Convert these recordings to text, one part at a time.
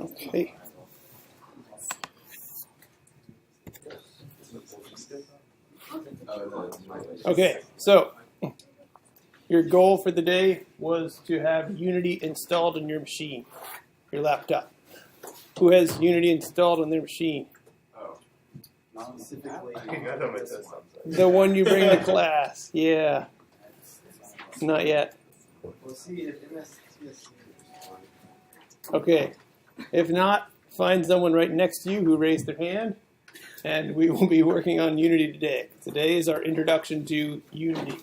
Okay. Okay, so your goal for the day was to have Unity installed on your machine, your laptop. Who has Unity installed on their machine? The one you bring to class. Yeah. Not yet. Okay. If not, find someone right next to you who raised their hand, and we will be working on Unity today. Today is our introduction to Unity.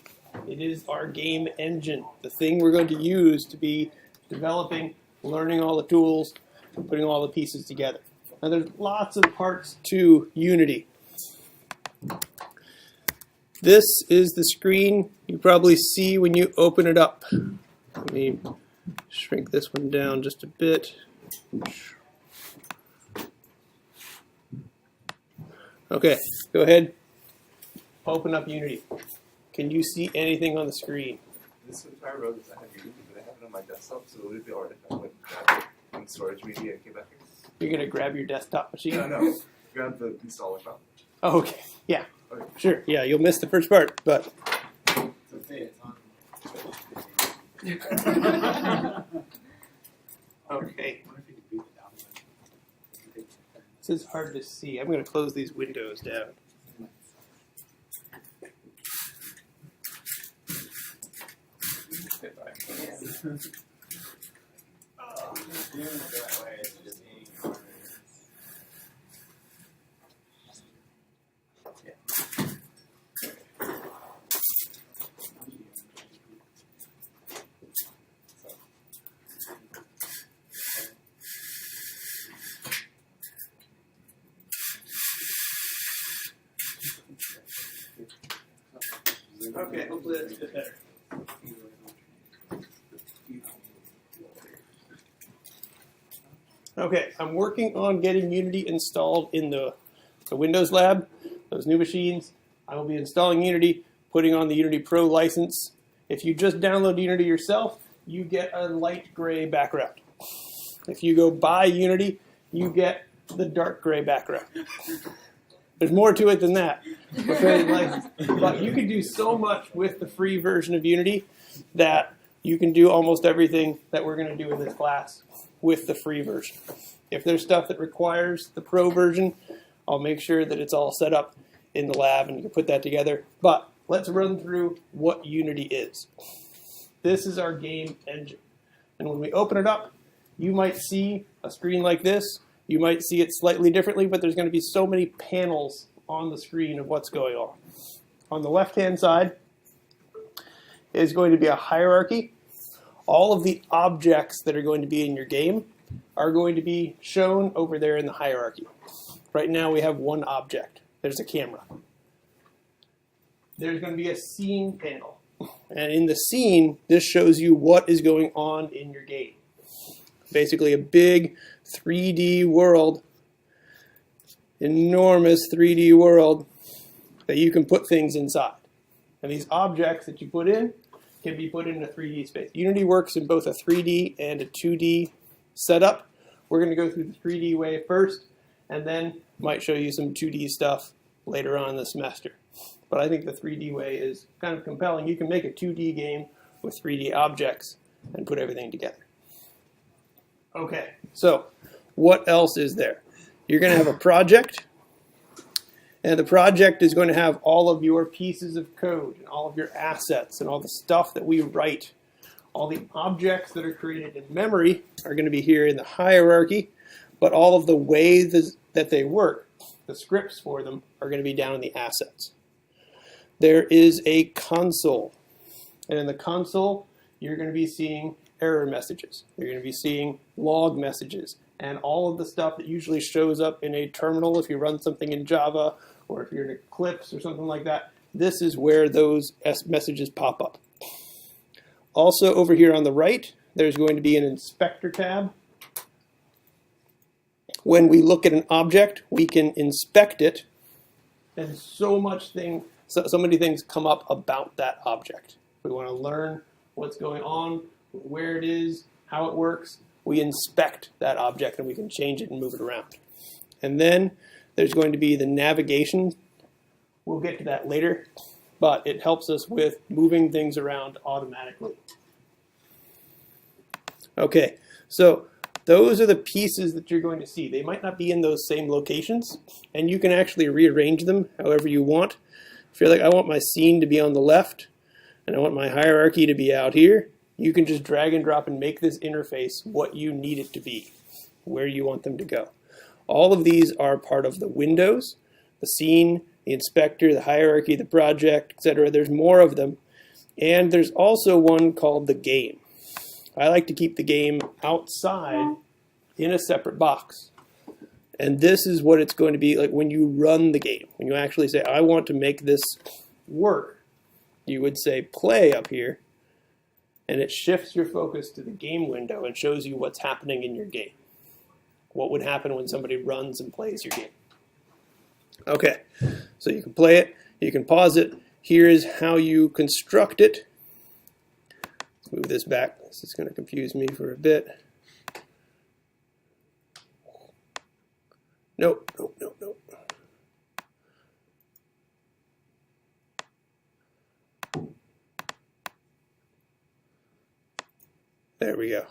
It is our game engine, the thing we're going to use to be developing, learning all the tools, and putting all the pieces together. Now there's lots of parts to Unity. This is the screen you probably see when you open it up. Let me shrink this one down just a bit. Okay, go ahead. Open up Unity. Can you see anything on the screen? This entire row does not have Unity, but I have it on my desktop, so would it be alright if I went and grabbed it in storage media and came back here? You're going to grab your desktop machine? No. Grab the installer file. Oh, okay. Yeah. Okay. Sure. Yeah, you'll miss the first part, but. It's okay, it's on. Okay. This is hard to see. I'm going to close these windows down. Okay, hopefully that's a bit better. Okay, I'm working on getting Unity installed in the Windows lab, those new machines. I will be installing Unity, putting on the Unity Pro license. If you just download Unity yourself, you get a light gray background. If you go buy Unity, you get the dark gray background. There's more to it than that. But you can do so much with the free version of Unity that you can do almost everything that we're going to do in this class with the free version. If there's stuff that requires the pro version, I'll make sure that it's all set up in the lab and you can put that together. But let's run through what Unity is. This is our game engine. And when we open it up, you might see a screen like this. You might see it slightly differently, but there's going to be so many panels on the screen of what's going on. On the left-hand side is going to be a hierarchy. All of the objects that are going to be in your game are going to be shown over there in the hierarchy. Right now we have one object. There's a camera. There's going to be a scene panel. And in the scene, this shows you what is going on in your game. Basically a big 3D world, enormous 3D world that you can put things inside. And these objects that you put in can be put in a 3D space. Unity works in both a 3D and a 2D setup. We're going to go through the 3D way first, and then might show you some 2D stuff later on in the semester. But I think the 3D way is kind of compelling. You can make a 2D game with 3D objects and put everything together. Okay, so what else is there? You're going to have a project, and the project is going to have all of your pieces of code and all of your assets and all the stuff that we write. All the objects that are created in memory are going to be here in the hierarchy, but all of the ways that they work, the scripts for them, are going to be down in the assets. There is a console, and in the console, you're going to be seeing error messages. You're going to be seeing log messages and all of the stuff that usually shows up in a terminal if you run something in Java or if you're in Eclipse or something like that. This is where those messages pop up. Also over here on the right, there's going to be an inspector tab. When we look at an object, we can inspect it, and so many things come up about that object. We want to learn what's going on, where it is, how it works. We inspect that object and we can change it and move it around. And then there's going to be the navigation. We'll get to that later, but it helps us with moving things around automatically. Okay, so those are the pieces that you're going to see. They might not be in those same locations, and you can actually rearrange them however you want. If you're like, I want my scene to be on the left, and I want my hierarchy to be out here, you can just drag and drop and make this interface what you need it to be, where you want them to go. All of these are part of the windows, the scene, the inspector, the hierarchy, the project, etc. There's more of them. And there's also one called the game. I like to keep the game outside in a separate box. And this is what it's going to be like when you run the game. When you actually say, I want to make this work, you would say play up here, and it shifts your focus to the game window and shows you what's happening in your game. What would happen when somebody runs and plays your game. Okay, so you can play it, you can pause it. Here is how you construct it. Let's move this back. This is going to confuse me for a bit. Nope. There we go.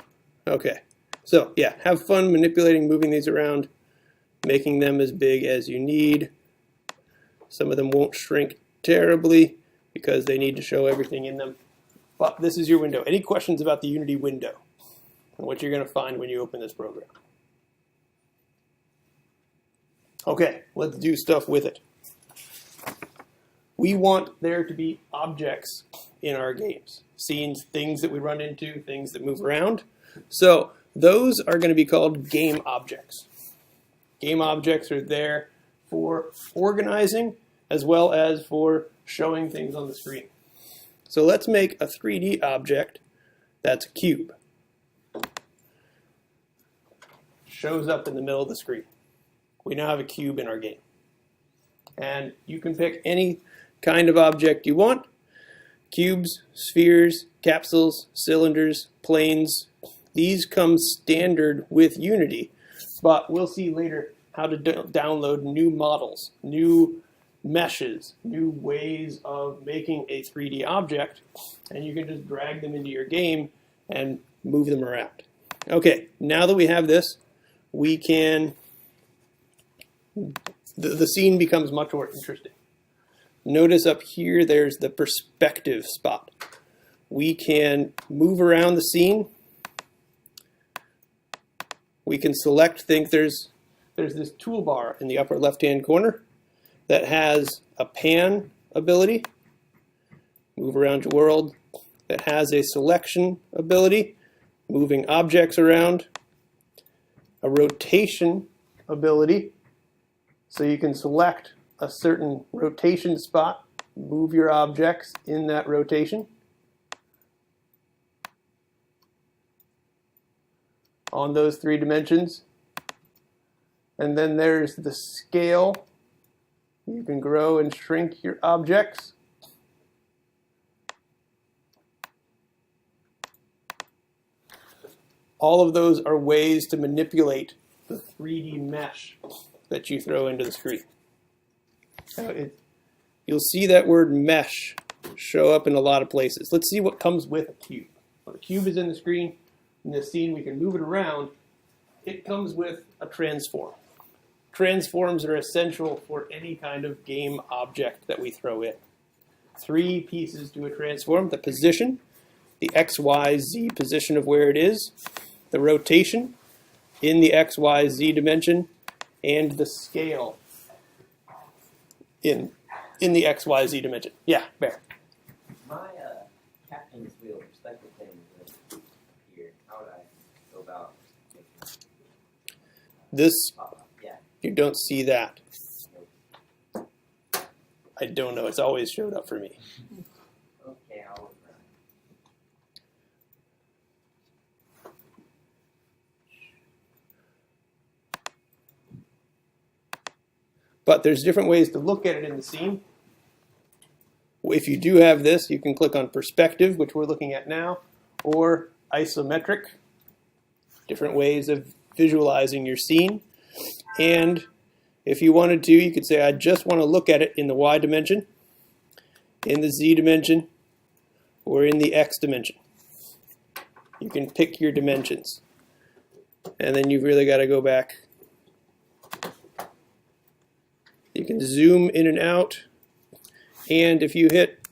Okay. So, yeah, have fun manipulating, moving these around, making them as big as you need. Some of them won't shrink terribly because they need to show everything in them. But this is your window. Any questions about the Unity window and what you're going to find when you open this program? Okay, let's do stuff with it. We want there to be objects in our games. Scenes, things that we run into, things that move around. So those are going to be called game objects. Game objects are there for organizing as well as for showing things on the screen. So let's make a 3D object that's a cube. Shows up in the middle of the screen. We now have a cube in our game. And you can pick any kind of object you want. Cubes, spheres, capsules, cylinders, planes. These come standard with Unity, but we'll see later how to download new models, new meshes, new ways of making a 3D object, and you can just drag them into your game and move them around. Okay, now that we have this, we can, the scene becomes much more interesting. Notice up here there's the perspective spot. We can move around the scene. We can select things. There's this toolbar in the upper left-hand corner that has a pan ability, move around your world, that has a selection ability, moving objects around, a rotation ability, so you can select a certain rotation spot, move your objects in that rotation. On those 3 dimensions. And then there's the scale. You can grow and shrink your objects. All of those are ways to manipulate the 3D mesh that you throw into the screen. You'll see that word mesh show up in a lot of places. Let's see what comes with a cube. Well, the cube is in the screen. In this scene, we can move it around. It comes with a transform. Transforms are essential for any kind of game object that we throw in. 3 pieces to a transform: the position, the X, Y, Z position of where it is, the rotation in the X, Y, Z dimension, and the scale in the X, Y, Z dimension. Yeah, Bear. My captain's wheel perspective thing is here. This, Yeah. you don't see that. I don't know. It's always showed up for me. Okay, I'll look around. But there's different ways to look at it in the scene. If you do have this, you can click on perspective, which we're looking at now, or isometric, different ways of visualizing your scene. And if you wanted to, you could say, I just want to look at it in the Y dimension, in the Z dimension, or in the X dimension. You can pick your dimensions. And then you've really got to go back. You can zoom in and out. And if you hit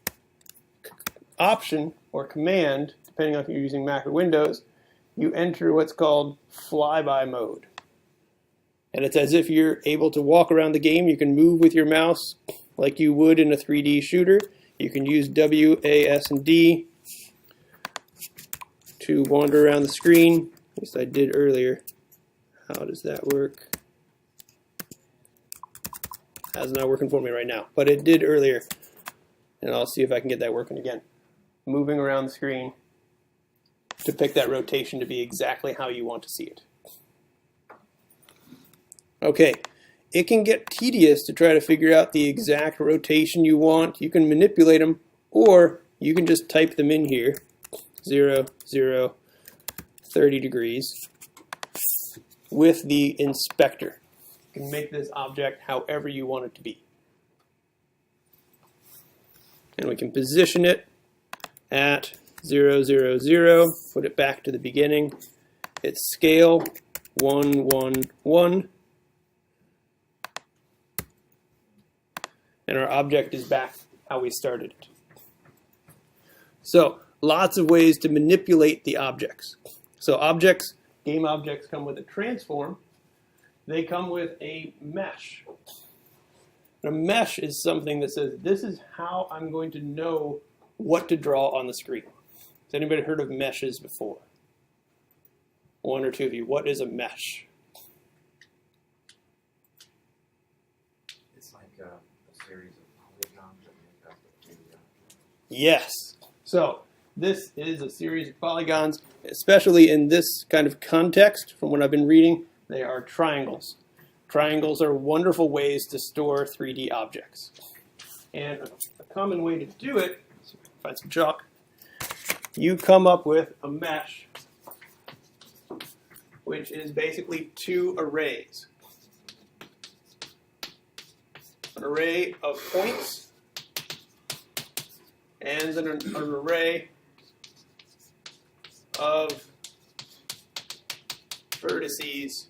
Option or Command, depending on if you're using Mac or Windows, you enter what's called flyby mode. And it's as if you're able to walk around the game. You can move with your mouse like you would in a 3D shooter. You can use W, A, S, and D to wander around the screen. At least I did earlier. How does that work? That's not working for me right now, but it did earlier. And I'll see if I can get that working again. Moving around the screen to pick that rotation to be exactly how you want to see it. Okay, it can get tedious to try to figure out the exact rotation you want. You can manipulate them, or you can just type them in here. 0, 0, 30 degrees with the inspector. You can make this object however you want it to be. And we can position it at 0, 0, 0, put it back to the beginning. It's scale 1, 1, 1. And our object is back how we started it. So lots of ways to manipulate the objects. So objects, game objects come with a transform. They come with a mesh. A mesh is something that says, this is how I'm going to know what to draw on the screen. Has anybody heard of meshes before? One or two of you. What is a mesh? It's like a series of polygons that make up a 3D object. Yes. So this is a series of polygons, especially in this kind of context. From what I've been reading, they are triangles. Triangles are wonderful ways to store 3D objects. And a common way to do it, find some chalk, you come up with a mesh, which is basically two arrays. An array of points and an array of vertices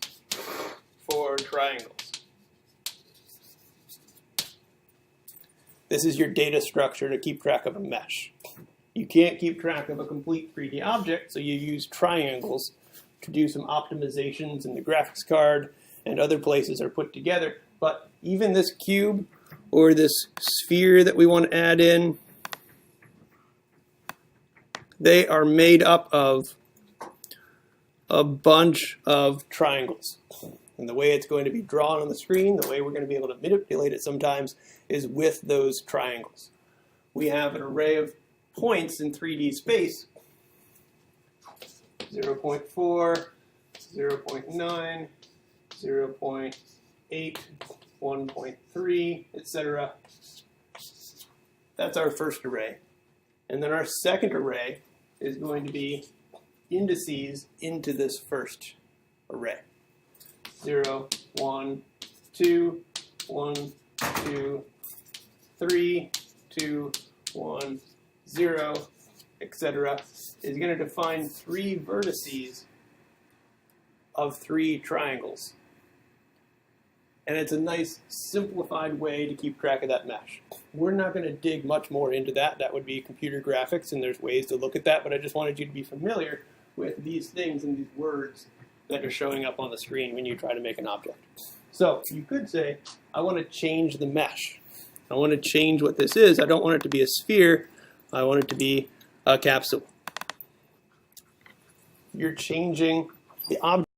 for triangles. This is your data structure to keep track of a mesh. You can't keep track of a complete 3D object, so you use triangles to do some optimizations in the graphics card, and other places are put together. But even this cube or this sphere that we want to add in, they are made up of a bunch of triangles. And the way it's going to be drawn on the screen, the way we're going to be able to manipulate it sometimes, is with those triangles. We have an array of points in 3D space, 0.4, 0.9, 0.8, 1.3, etc. That's our first array. And then our second array is going to be indices into this first array. 0, 1, 2, 1, 2, 3, 2, 1, 0, etc. is going to define three vertices of three triangles. And it's a nice simplified way to keep track of that mesh. We're not going to dig much more into that. That would be computer graphics, and there's ways to look at that, but I just wanted you to be familiar with these things and these words that are showing up on the screen when you try to make an object. So you could say, I want to change the mesh. I want to change what this is. I don't want it to be a sphere. I want it to be a capsule. You're changing the object.